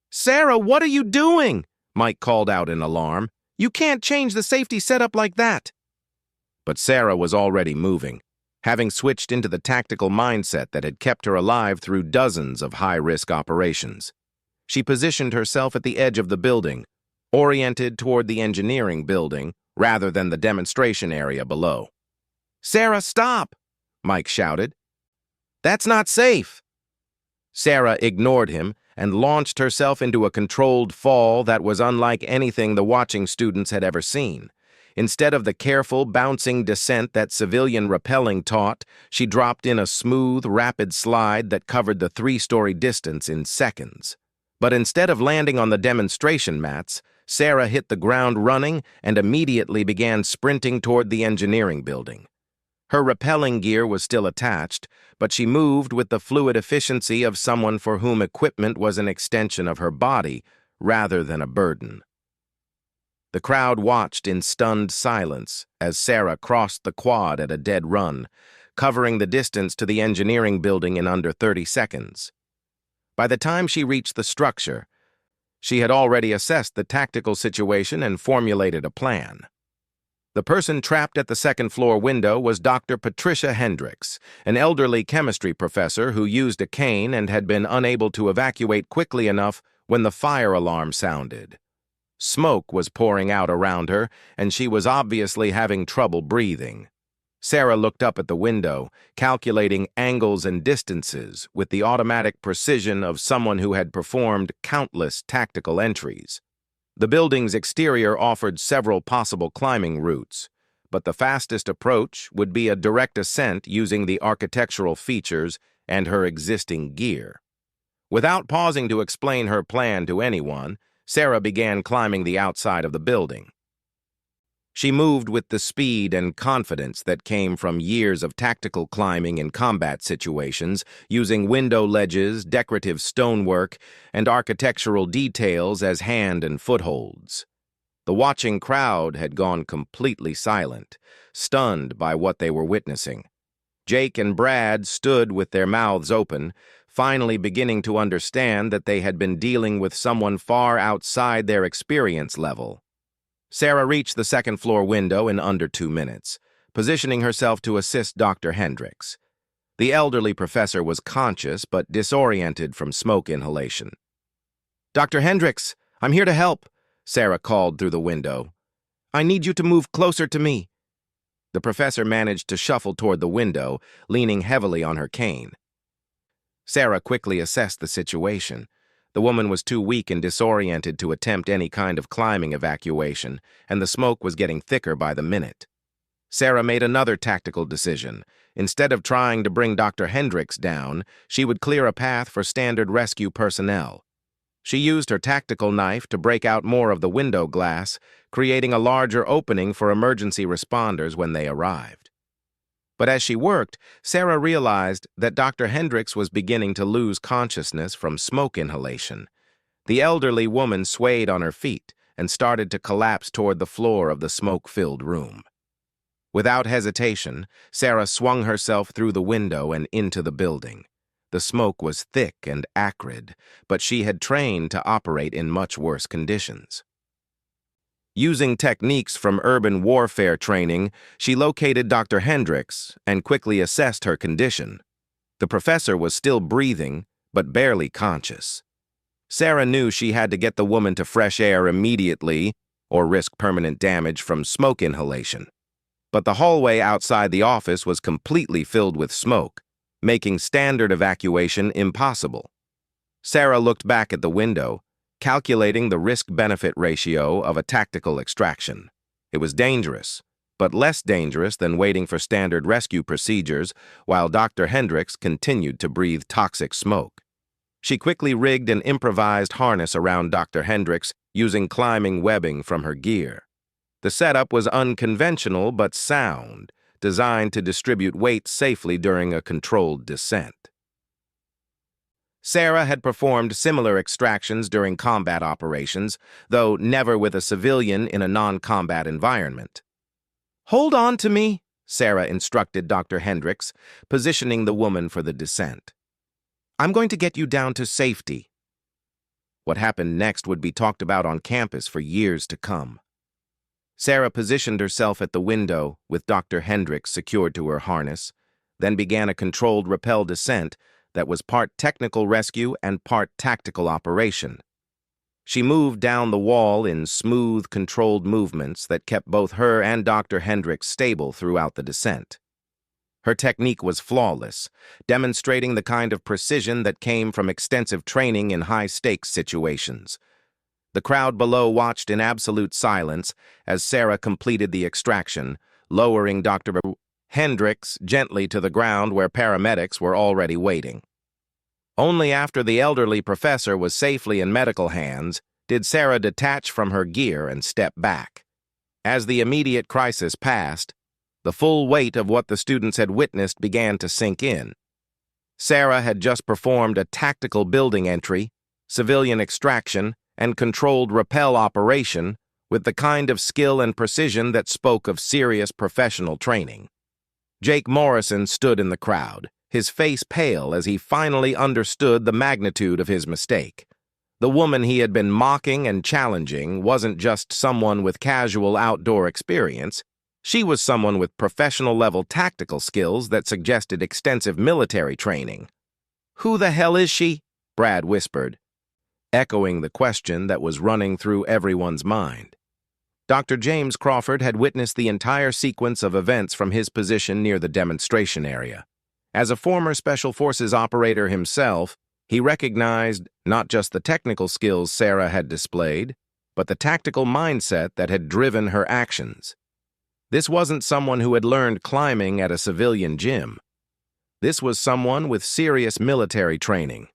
"Sarah, what are you doing?" Mike called out in alarm. "You can't change the safety setup like that." But Sarah was already moving, having switched into the tactical mindset that had kept her alive through dozens of high-risk operations. She positioned herself at the edge of the building, oriented toward the engineering building rather than the demonstration area below. "Sarah, stop!" Mike shouted. "That's not safe." Sarah ignored him and launched herself into a controlled fall that was unlike anything the watching students had ever seen. Instead of the careful, bouncing descent that civilian rappelling taught, she dropped in a smooth, rapid slide that covered the 3-story distance in seconds. But instead of landing on the demonstration mats, Sarah hit the ground running and immediately began sprinting toward the engineering building. Her rappelling gear was still attached, but she moved with the fluid efficiency of someone for whom equipment was an extension of her body rather than a burden. The crowd watched in stunned silence as Sarah crossed the quad at a dead run, covering the distance to the engineering building in under 30 seconds. By the time she reached the structure, she had already assessed the tactical situation and formulated a plan. The person trapped at the second-floor window was Dr. Patricia Hendricks, an elderly chemistry professor who used a cane and had been unable to evacuate quickly enough when the fire alarm sounded. Smoke was pouring out around her, and she was obviously having trouble breathing. Sarah looked up at the window, calculating angles and distances with the automatic precision of someone who had performed countless tactical entries. The building's exterior offered several possible climbing routes, but the fastest approach would be a direct ascent using the architectural features and her existing gear. Without pausing to explain her plan to anyone, Sarah began climbing the outside of the building. She moved with the speed and confidence that came from years of tactical climbing in combat situations, using window ledges, decorative stonework, and architectural details as hand and footholds. The watching crowd had gone completely silent, stunned by what they were witnessing. Jake and Brad stood with their mouths open, finally beginning to understand that they had been dealing with someone far outside their experience level. Sarah reached the second-floor window in under 2 minutes, positioning herself to assist Dr. Hendricks. The elderly professor was conscious but disoriented from smoke inhalation. "Dr. Hendricks, I'm here to help," Sarah called through the window. "I need you to move closer to me." The professor managed to shuffle toward the window, leaning heavily on her cane. Sarah quickly assessed the situation. The woman was too weak and disoriented to attempt any kind of climbing evacuation, and the smoke was getting thicker by the minute. Sarah made another tactical decision. Instead of trying to bring Dr. Hendricks down, she would clear a path for standard rescue personnel. She used her tactical knife to break out more of the window glass, creating a larger opening for emergency responders when they arrived. But as she worked, Sarah realized that Dr. Hendricks was beginning to lose consciousness from smoke inhalation. The elderly woman swayed on her feet and started to collapse toward the floor of the smoke-filled room. Without hesitation, Sarah swung herself through the window and into the building. The smoke was thick and acrid, but she had trained to operate in much worse conditions. Using techniques from urban warfare training, she located Dr. Hendricks and quickly assessed her condition. The professor was still breathing, but barely conscious. Sarah knew she had to get the woman to fresh air immediately or risk permanent damage from smoke inhalation. But the hallway outside the office was completely filled with smoke, making standard evacuation impossible. Sarah looked back at the window, calculating the risk-benefit ratio of a tactical extraction. It was dangerous, but less dangerous than waiting for standard rescue procedures while Dr. Hendricks continued to breathe toxic smoke. She quickly rigged an improvised harness around Dr. Hendricks using climbing webbing from her gear. The setup was unconventional but sound, designed to distribute weight safely during a controlled descent. Sarah had performed similar extractions during combat operations, though never with a civilian in a non-combat environment. "Hold on to me," Sarah instructed Dr. Hendricks, positioning the woman for the descent. "I'm going to get you down to safety." What happened next would be talked about on campus for years to come. Sarah positioned herself at the window with Dr. Hendricks secured to her harness, then began a controlled rappel descent that was part technical rescue and part tactical operation. She moved down the wall in smooth, controlled movements that kept both her and Dr. Hendricks stable throughout the descent. Her technique was flawless, demonstrating the kind of precision that came from extensive training in high-stakes situations. The crowd below watched in absolute silence as Sarah completed the extraction, lowering Dr. Hendricks gently to the ground where paramedics were already waiting. Only after the elderly professor was safely in medical hands did Sarah detach from her gear and step back. As the immediate crisis passed, the full weight of what the students had witnessed began to sink in. Sarah had just performed a tactical building entry, civilian extraction, and controlled rappel operation with the kind of skill and precision that spoke of serious professional training. Jake Morrison stood in the crowd, his face pale as he finally understood the magnitude of his mistake. The woman he had been mocking and challenging wasn't just someone with casual outdoor experience. She was someone with professional-level tactical skills that suggested extensive military training. "Who the hell is she?" Brad whispered, echoing the question that was running through everyone's mind. Dr. James Crawford had witnessed the entire sequence of events from his position near the demonstration area. As a former Special Forces operator himself, he recognized not just the technical skills Sarah had displayed, but the tactical mindset that had driven her actions. This wasn't someone who had learned climbing at a civilian gym. This was someone with serious military training.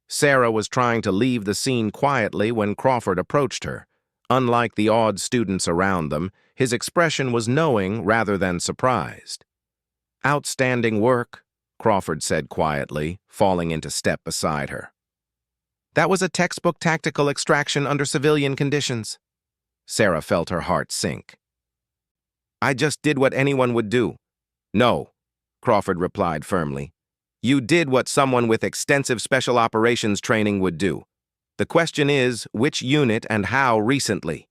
Sarah was trying to leave the scene quietly when Crawford approached her. Unlike the awed students around them, his expression was knowing rather than surprised. "Outstanding work," Crawford said quietly, falling into step beside her. "That was a textbook tactical extraction under civilian conditions." Sarah felt her heart sink. "I just did what anyone would do." "No," Crawford replied firmly. "You did what someone with extensive special operations training would do. The question is, which unit and how recently?"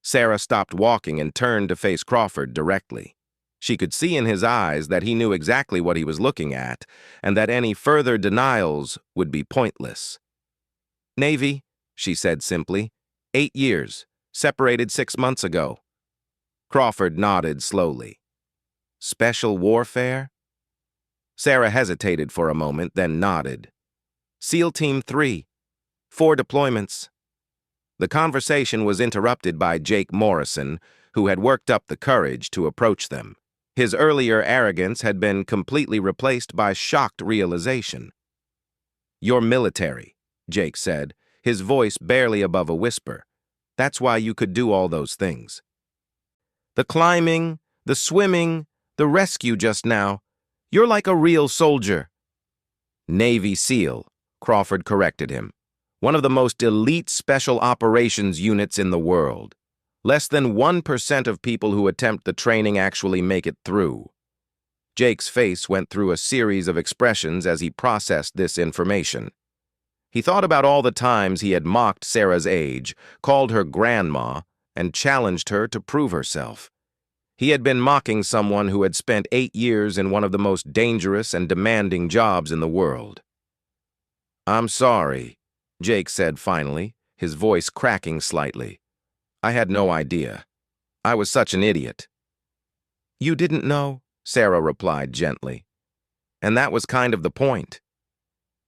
Sarah stopped walking and turned to face Crawford directly. She could see in his eyes that he knew exactly what he was looking at, and that any further denials would be pointless. "Navy," she said simply. 8 years, separated 6 months ago. Crawford nodded slowly. "Special warfare?" Sarah hesitated for a moment, then nodded. "SEAL Team 3, 4 deployments." The conversation was interrupted by Jake Morrison, who had worked up the courage to approach them. His earlier arrogance had been completely replaced by shocked realization. "You're military," Jake said, his voice barely above a whisper. "That's why you could do all those things. The climbing, the swimming, the rescue just now. You're like a real soldier." "Navy SEAL," Crawford corrected him. "One of the most elite special operations units in the world. Less than 1% of people who attempt the training actually make it through." Jake's face went through a series of expressions as he processed this information. He thought about all the times he had mocked Sarah's age, called her grandma, and challenged her to prove herself. He had been mocking someone who had spent 8 years in one of the most dangerous and demanding jobs in the world. "I'm sorry," Jake said finally, his voice cracking slightly. "I had no idea. I was such an idiot." "You didn't know?" Sarah replied gently. "And that was kind of the point."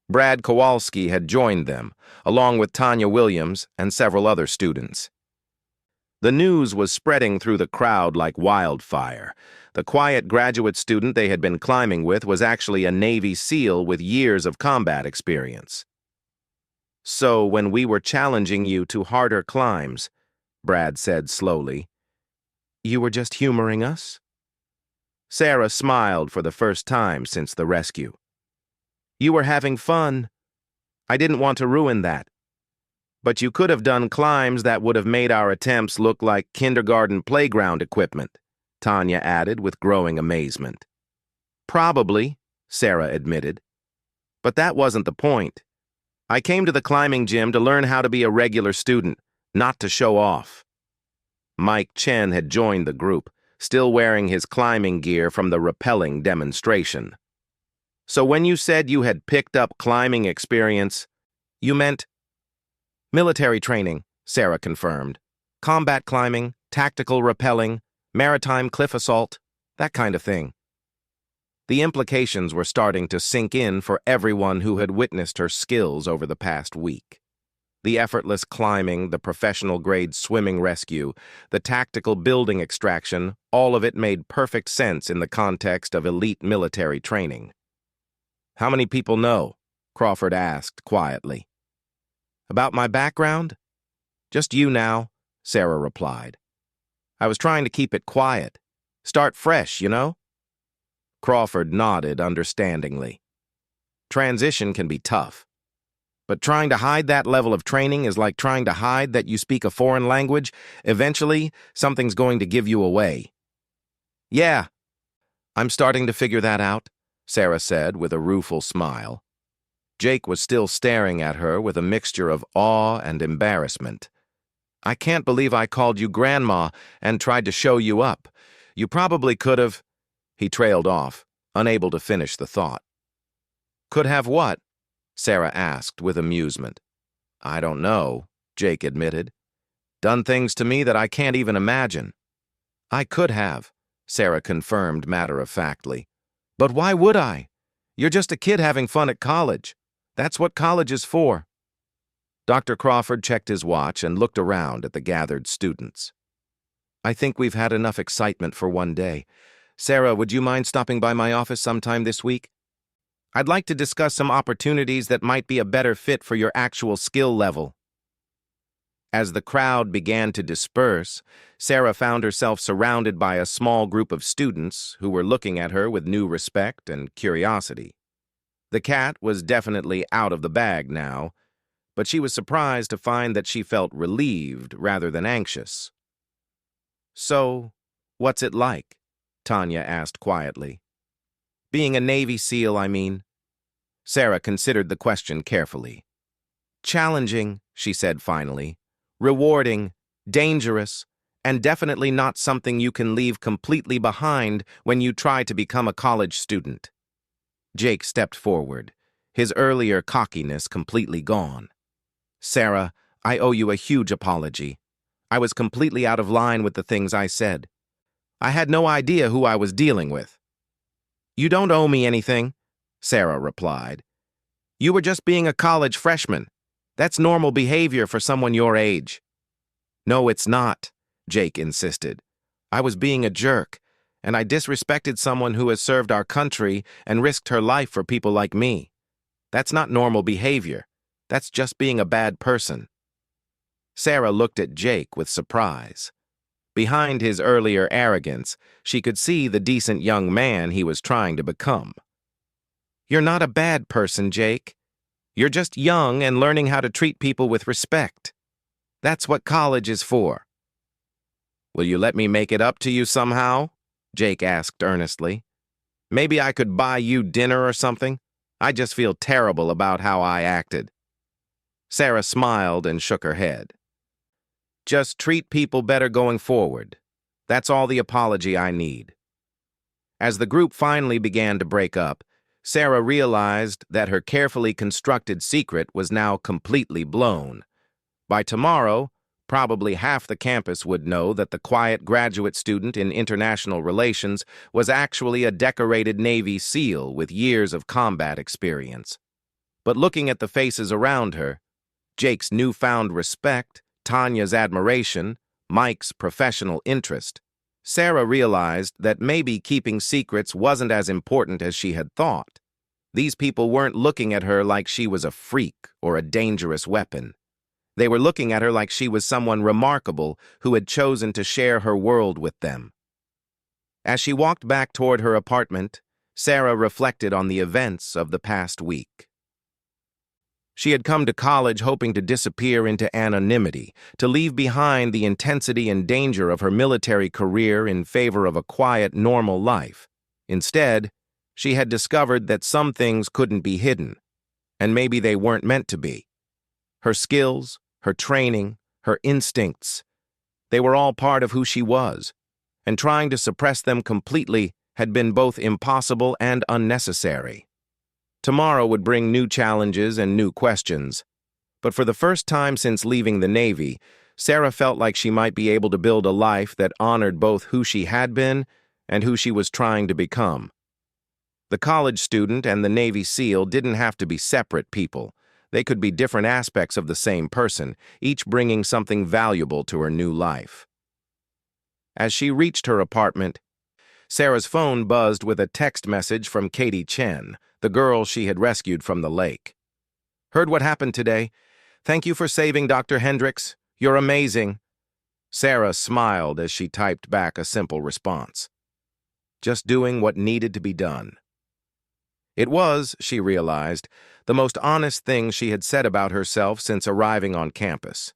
Brad Kowalski had joined them, along with Tanya Williams and several other students. The news was spreading through the crowd like wildfire. The quiet graduate student they had been climbing with was actually a Navy SEAL with years of combat experience. "So when we were challenging you to harder climbs," Brad said slowly, "you were just humoring us?" Sarah smiled for the first time since the rescue. "You were having fun. I didn't want to ruin that. But you could have done climbs that would have made our attempts look like kindergarten playground equipment." Tanya added with growing amazement. Probably, Sarah admitted. But that wasn't the point. I came to the climbing gym to learn how to be a regular student, not to show off. Mike Chen had joined the group, still wearing his climbing gear from the rappelling demonstration. So when you said you had picked up climbing experience, you meant military training, Sarah confirmed. Combat climbing, tactical rappelling, maritime cliff assault, that kind of thing. The implications were starting to sink in for everyone who had witnessed her skills over the past week. The effortless climbing, the professional-grade swimming rescue, the tactical building extraction, all of it made perfect sense in the context of elite military training. How many people know? Crawford asked quietly. About my background? Just you now, Sarah replied. I was trying to keep it quiet. Start fresh, you know? Crawford nodded understandingly. Transition can be tough. But trying to hide that level of training is like trying to hide that you speak a foreign language. Eventually, something's going to give you away. Yeah, I'm starting to figure that out, Sarah said with a rueful smile. Jake was still staring at her with a mixture of awe and embarrassment. I can't believe I called you Grandma and tried to show you up. You probably could have... He trailed off, unable to finish the thought. Could have what? Sarah asked with amusement. I don't know, Jake admitted. Done things to me that I can't even imagine. I could have, Sarah confirmed matter-of-factly. But why would I? You're just a kid having fun at college. That's what college is for. Dr. Crawford checked his watch and looked around at the gathered students. I think we've had enough excitement for one day. Sarah, would you mind stopping by my office sometime this week? I'd like to discuss some opportunities that might be a better fit for your actual skill level. As the crowd began to disperse, Sarah found herself surrounded by a small group of students who were looking at her with new respect and curiosity. The cat was definitely out of the bag now, but she was surprised to find that she felt relieved rather than anxious. So, what's it like? Tanya asked quietly. Being a Navy SEAL, I mean. Sarah considered the question carefully. Challenging, she said finally. Rewarding, dangerous, and definitely not something you can leave completely behind when you try to become a college student. Jake stepped forward, his earlier cockiness completely gone. Sarah, I owe you a huge apology. I was completely out of line with the things I said. I had no idea who I was dealing with. You don't owe me anything, Sarah replied. You were just being a college freshman. That's normal behavior for someone your age. No, it's not, Jake insisted. I was being a jerk, and I disrespected someone who has served our country and risked her life for people like me. That's not normal behavior. That's just being a bad person. Sarah looked at Jake with surprise. Behind his earlier arrogance, she could see the decent young man he was trying to become. You're not a bad person, Jake. You're just young and learning how to treat people with respect. That's what college is for. Will you let me make it up to you somehow? Jake asked earnestly. Maybe I could buy you dinner or something? I just feel terrible about how I acted. Sarah smiled and shook her head. Just treat people better going forward. That's all the apology I need. As the group finally began to break up, Sarah realized that her carefully constructed secret was now completely blown. By tomorrow, probably half the campus would know that the quiet graduate student in international relations was actually a decorated Navy SEAL with years of combat experience. But looking at the faces around her, Jake's newfound respect, Tanya's admiration, Mike's professional interest, Sarah realized that maybe keeping secrets wasn't as important as she had thought. These people weren't looking at her like she was a freak or a dangerous weapon. They were looking at her like she was someone remarkable who had chosen to share her world with them. As she walked back toward her apartment, Sarah reflected on the events of the past week. She had come to college hoping to disappear into anonymity, to leave behind the intensity and danger of her military career in favor of a quiet, normal life. Instead, she had discovered that some things couldn't be hidden, and maybe they weren't meant to be. Her skills, her training, her instincts, they were all part of who she was, and trying to suppress them completely had been both impossible and unnecessary. Tomorrow would bring new challenges and new questions, but for the first time since leaving the Navy, Sarah felt like she might be able to build a life that honored both who she had been and who she was trying to become. The college student and the Navy SEAL didn't have to be separate people. They could be different aspects of the same person, each bringing something valuable to her new life. As she reached her apartment, Sarah's phone buzzed with a text message from Katie Chen, the girl she had rescued from the lake. "Heard what happened today? Thank you for saving Dr. Hendricks. You're amazing." Sarah smiled as she typed back a simple response. Just doing what needed to be done. It was, she realized, the most honest thing she had said about herself since arriving on campus.